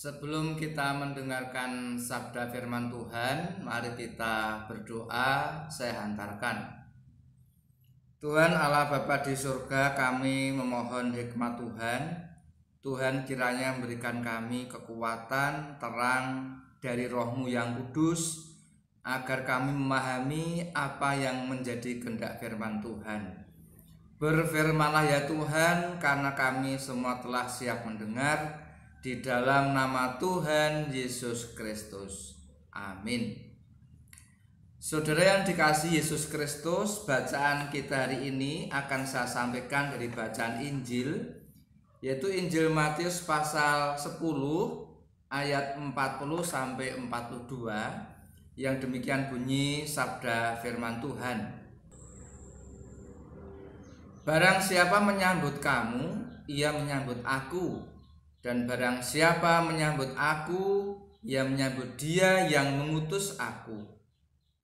Sebelum kita mendengarkan sabda firman Tuhan, mari kita berdoa. Saya hantarkan. Tuhan Allah Bapa di surga, kami memohon hikmat Tuhan. Tuhan kiranya memberikan kami kekuatan, terang dari Roh-Mu yang kudus, agar kami memahami apa yang menjadi kehendak firman Tuhan. Berfirmanlah ya Tuhan, karena kami semua telah siap mendengar. Di dalam nama Tuhan Yesus Kristus. Amin. Saudara yang dikasihi Yesus Kristus, bacaan kita hari ini akan saya sampaikan dari bacaan Injil, yaitu Injil Matius pasal 10 ayat 40 sampai 42, yang demikian bunyi sabda firman Tuhan. Barang siapa menyambut kamu, ia menyambut aku. Dan barang siapa menyambut aku, ia menyambut dia yang mengutus aku.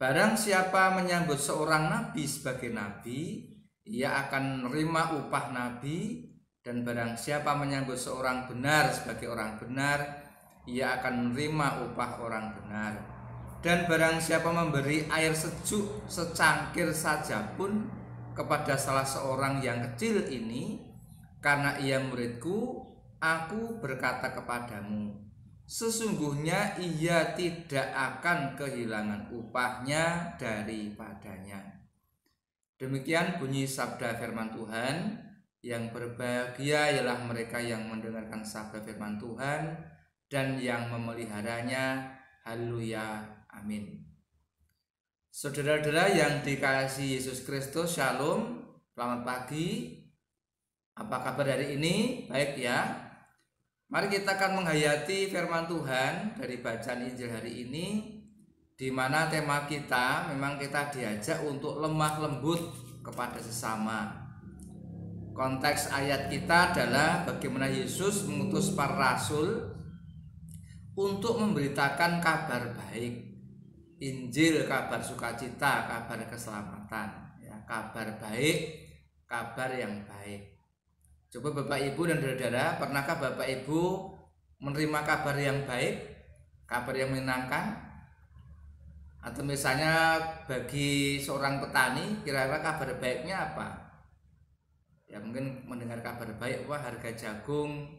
Barang siapa menyambut seorang nabi sebagai nabi, ia akan menerima upah nabi. Dan barang siapa menyambut seorang benar sebagai orang benar, ia akan menerima upah orang benar. Dan barang siapa memberi air sejuk secangkir saja pun kepada salah seorang yang kecil ini, karena ia muridku, aku berkata kepadamu, sesungguhnya ia tidak akan kehilangan upahnya daripadanya. Demikian bunyi sabda firman Tuhan. Yang berbahagia ialah mereka yang mendengarkan sabda firman Tuhan dan yang memeliharanya. Haleluya, amin. Saudara-saudara yang dikasihi Yesus Kristus, shalom, selamat pagi. Apa kabar hari ini? Baik ya. Mari kita akan menghayati firman Tuhan dari bacaan Injil hari ini, di mana tema kita memang kita diajak untuk lemah lembut kepada sesama. Konteks ayat kita adalah bagaimana Yesus mengutus para rasul untuk memberitakan kabar baik, Injil, kabar sukacita, kabar keselamatan, ya, kabar baik, kabar yang baik. Coba Bapak Ibu dan saudara, pernahkah Bapak Ibu menerima kabar yang baik, kabar yang menyenangkan? Atau misalnya bagi seorang petani, kira-kira kabar baiknya apa? Ya mungkin mendengar kabar baik, wah harga jagung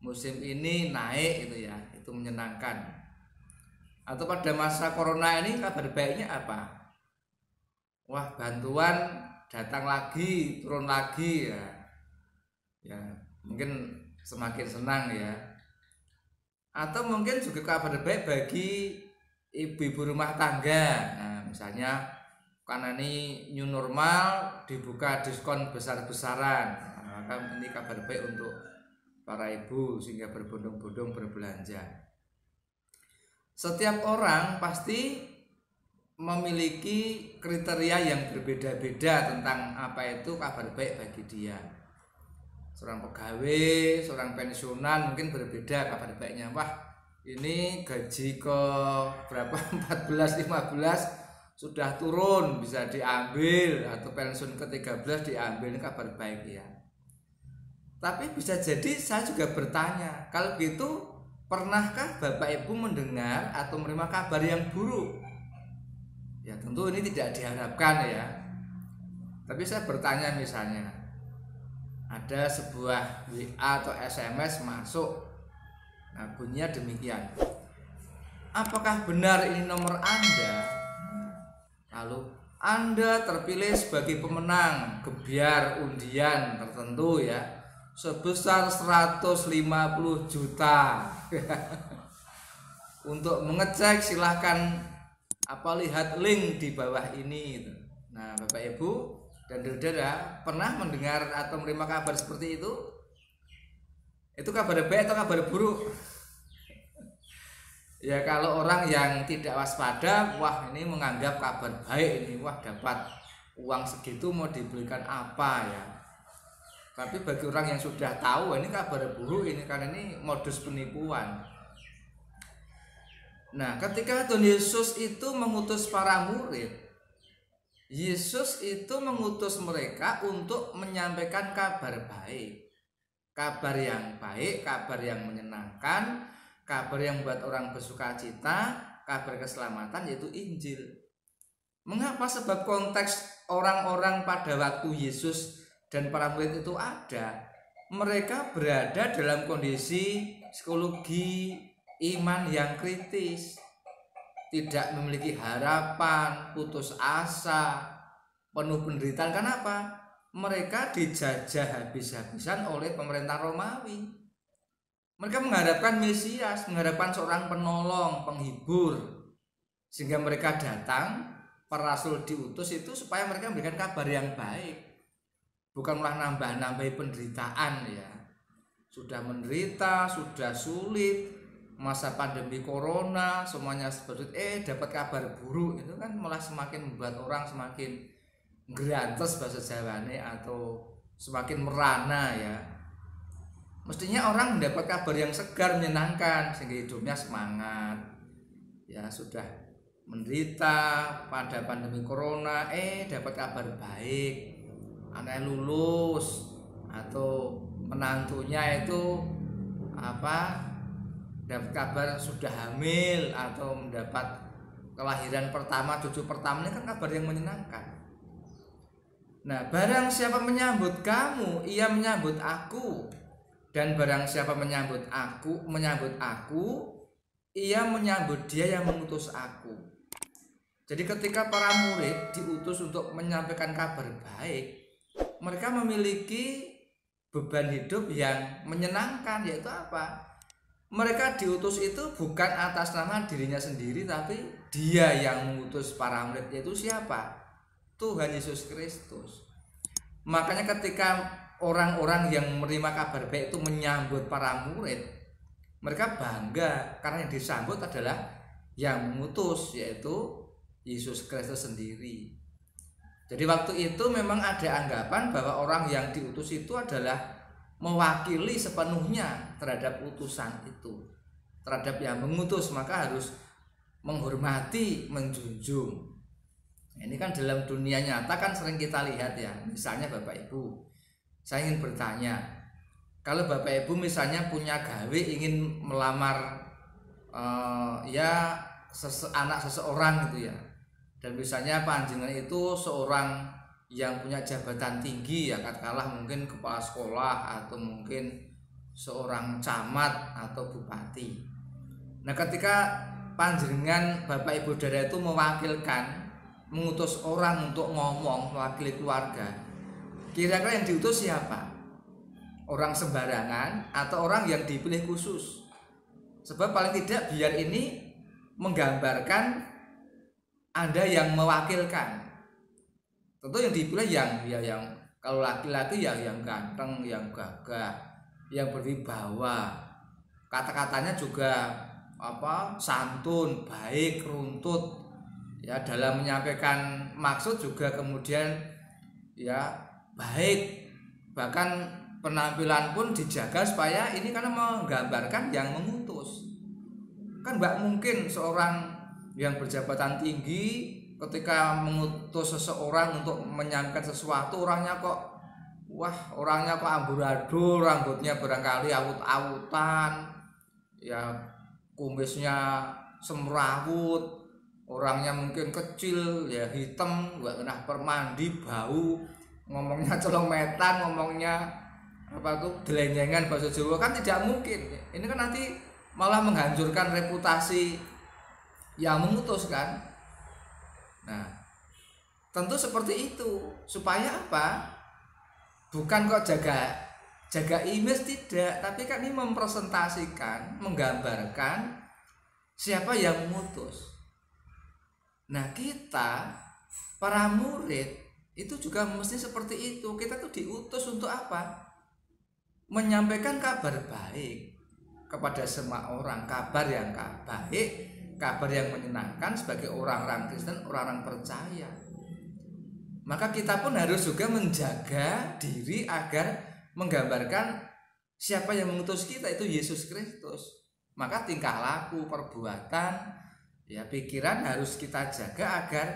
musim ini naik, itu ya, itu menyenangkan. Atau pada masa corona ini kabar baiknya apa? Wah bantuan datang lagi, turun lagi ya. Ya, mungkin semakin senang ya. Atau mungkin juga kabar baik bagi ibu-ibu rumah tangga. Nah, misalnya karena ini new normal, dibuka diskon besar-besaran. Nah, maka ini kabar baik untuk para ibu sehingga berbondong-bondong berbelanja. Setiap orang pasti memiliki kriteria yang berbeda-beda tentang apa itu kabar baik bagi dia. Seorang pegawai, seorang pensiunan mungkin berbeda kabar baiknya. Wah, ini gaji ke berapa 14, 15 sudah turun, bisa diambil, atau pensiun ke 13 diambil, ini kabar baik ya. Tapi bisa jadi saya juga bertanya, kalau gitu pernahkah Bapak Ibu mendengar atau menerima kabar yang buruk? Ya tentu ini tidak diharapkan ya. Tapi saya bertanya, misalnya ada sebuah WA atau SMS masuk, nah bunyinya demikian, apakah benar ini nomor Anda? Lalu Anda terpilih sebagai pemenang gebyar undian tertentu ya, sebesar 150 juta. Untuk mengecek silahkan lihat link di bawah ini. Nah Bapak Ibu dan saudara, pernah mendengar atau menerima kabar seperti itu? Itu kabar baik atau kabar buruk? Ya kalau orang yang tidak waspada, wah ini menganggap kabar baik ini, wah dapat uang segitu mau dibelikan apa ya. Tapi bagi orang yang sudah tahu ini kabar buruk ini, karena ini modus penipuan. Nah ketika Tuhan Yesus itu mengutus para murid, Yesus itu mengutus mereka untuk menyampaikan kabar baik, kabar yang baik, kabar yang menyenangkan, kabar yang membuat orang bersukacita, kabar keselamatan, yaitu Injil. Mengapa? Sebab konteks orang-orang pada waktu Yesus dan para murid itu ada, mereka berada dalam kondisi psikologi iman yang kritis, tidak memiliki harapan, putus asa, penuh penderitaan. Kenapa? Mereka dijajah habis-habisan oleh pemerintah Romawi. Mereka mengharapkan Mesias, mengharapkan seorang penolong, penghibur, sehingga mereka datang. Para rasul diutus itu supaya mereka memberikan kabar yang baik, bukan malah nambah-nambahi penderitaan ya. Sudah menderita, sudah sulit, masa pandemi corona, semuanya seperti dapat kabar buruk, itu kan malah semakin membuat orang semakin grantes bahasa Jawane, atau semakin merana ya. Mestinya orang mendapat kabar yang segar, menyenangkan, sehingga hidupnya semangat. Ya, sudah menderita pada pandemi corona, dapat kabar baik, anaknya lulus, atau menantunya itu dapat kabar sudah hamil, atau mendapat kelahiran pertama, cucu pertama. Ini kan kabar yang menyenangkan. Nah, barang siapa menyambut kamu, ia menyambut aku, dan barang siapa menyambut aku, ia menyambut dia yang mengutus aku. Jadi ketika para murid diutus untuk menyampaikan kabar baik, mereka memiliki beban hidup yang menyenangkan, yaitu apa? Mereka diutus itu bukan atas nama dirinya sendiri, tapi dia yang mengutus para murid, yaitu siapa? Tuhan Yesus Kristus. Makanya ketika orang-orang yang menerima kabar baik itu menyambut para murid, mereka bangga karena yang disambut adalah yang mengutus, yaitu Yesus Kristus sendiri. Jadi waktu itu memang ada anggapan bahwa orang yang diutus itu adalah mewakili sepenuhnya terhadap utusan itu, terhadap yang mengutus, maka harus menghormati, menjunjung. Ini kan dalam dunia nyata kan sering kita lihat ya. Misalnya Bapak Ibu, saya ingin bertanya, kalau Bapak Ibu misalnya punya gawe, ingin melamar anak seseorang gitu ya, dan misalnya panjenengan itu seorang yang punya jabatan tinggi ya, katakanlah mungkin kepala sekolah, atau mungkin seorang camat atau bupati. Nah, ketika panjenengan Bapak Ibu Saudara itu mewakilkan, mengutus orang untuk ngomong mewakili keluarga, kira-kira yang diutus siapa? Orang sembarangan atau orang yang dipilih khusus? Sebab paling tidak biar ini menggambarkan Anda yang mewakilkan. Tentu yang dipilih yang kalau laki-laki ya yang ganteng, yang gagah, yang berwibawa. Kata-katanya juga santun, baik, runtut. Ya, dalam menyampaikan maksud juga kemudian ya baik. Bahkan penampilan pun dijaga supaya ini karena menggambarkan yang mengutus. Kan nggak mungkin seorang yang berjabatan tinggi ketika mengutus seseorang untuk menyampaikan sesuatu, orangnya kok amburadul, rambutnya barangkali awut-awutan, ya kumisnya semrawut, orangnya mungkin kecil, ya hitam, nggak pernah permandi, bau, ngomongnya celometan, ngomongnya delenjengan bahasa Jawa, kan tidak mungkin. Ini kan nanti malah menghancurkan reputasi yang mengutus kan. Nah, tentu seperti itu. Supaya apa? Bukan kok jaga image, tidak, tapi kan ini mempresentasikan, menggambarkan siapa yang mengutus. Nah, kita para murid itu juga mesti seperti itu. Kita tuh diutus untuk apa? Menyampaikan kabar baik kepada semua orang, kabar yang baik, kabar yang menyenangkan sebagai orang-orang Kristen, orang-orang percaya. Maka kita pun harus juga menjaga diri agar menggambarkan siapa yang mengutus kita, itu Yesus Kristus. Maka tingkah laku, perbuatan, ya pikiran harus kita jaga agar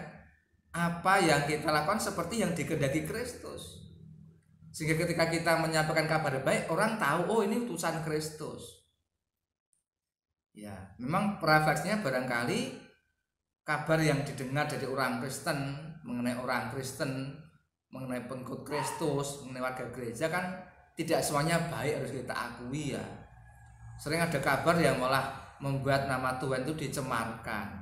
apa yang kita lakukan seperti yang dikehendaki Kristus. Sehingga ketika kita menyampaikan kabar baik, orang tahu, oh ini utusan Kristus. Ya, memang refleksinya barangkali kabar yang didengar dari orang Kristen mengenai orang Kristen, mengenai pengikut Kristus, mengenai warga gereja kan tidak semuanya baik, harus kita akui ya. Sering ada kabar yang malah membuat nama Tuhan itu dicemarkan.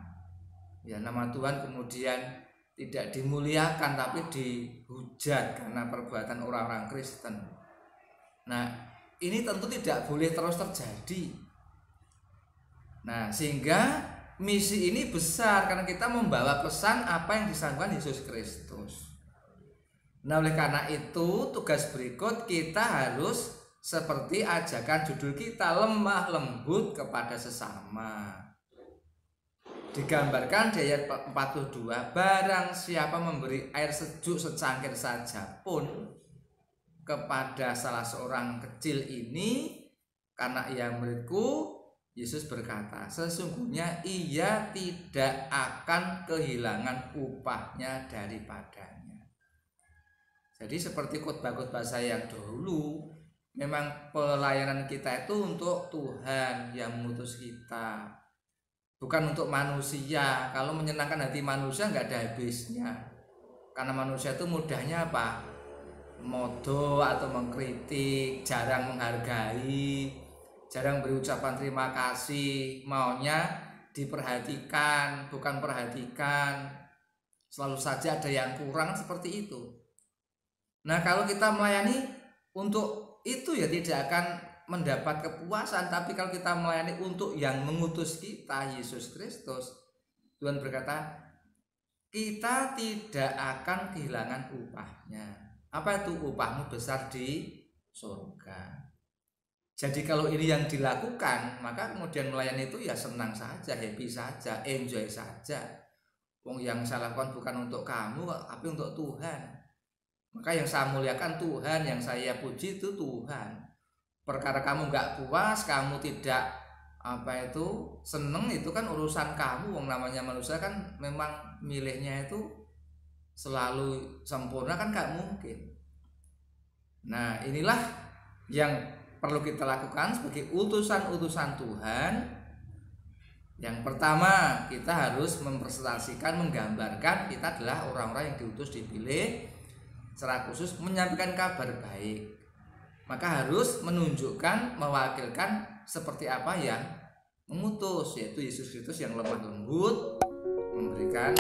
Ya, nama Tuhan kemudian tidak dimuliakan tapi dihujat karena perbuatan orang-orang Kristen. Nah, ini tentu tidak boleh terus terjadi. Nah, sehingga misi ini besar karena kita membawa pesan apa yang disampaikan Yesus Kristus. Nah, oleh karena itu tugas berikut kita harus seperti ajakan judul kita, lemah lembut kepada sesama. Digambarkan di ayat 42, barang siapa memberi air sejuk secangkir saja pun kepada salah seorang kecil ini karena ia muridku, Yesus berkata, sesungguhnya ia tidak akan kehilangan upahnya daripadanya. Jadi seperti khotbah-khotbah saya yang dahulu, memang pelayanan kita itu untuk Tuhan yang mengutus kita, bukan untuk manusia. Kalau menyenangkan hati manusia nggak ada habisnya. Karena manusia itu mudahnya apa? Modo atau mengkritik, jarang menghargai, jarang beri ucapan terima kasih, maunya diperhatikan, bukan perhatikan. Selalu saja ada yang kurang, seperti itu. Nah, kalau kita melayani untuk itu ya tidak akan mendapat kepuasan. Tapi kalau kita melayani untuk yang mengutus kita, Yesus Kristus, Tuhan berkata, kita tidak akan kehilangan upahnya. Apa itu? Upahmu besar di surga. Jadi kalau ini yang dilakukan, maka kemudian melayani itu ya senang saja, happy saja, enjoy saja. Wong yang saya lakukan bukan untuk kamu, tapi untuk Tuhan. Maka yang saya muliakan Tuhan, yang saya puji itu Tuhan. Perkara kamu nggak puas, kamu tidak seneng, itu kan urusan kamu. Wong namanya manusia kan memang milihnya itu selalu sempurna kan nggak mungkin. Nah, inilah yang perlu kita lakukan sebagai utusan-utusan Tuhan. Yang pertama, kita harus mempresentasikan, menggambarkan kita adalah orang-orang yang diutus, dipilih secara khusus menyampaikan kabar baik. Maka harus menunjukkan, mewakilkan seperti apa yang mengutus, yaitu Yesus Kristus yang lemah lembut, memberikan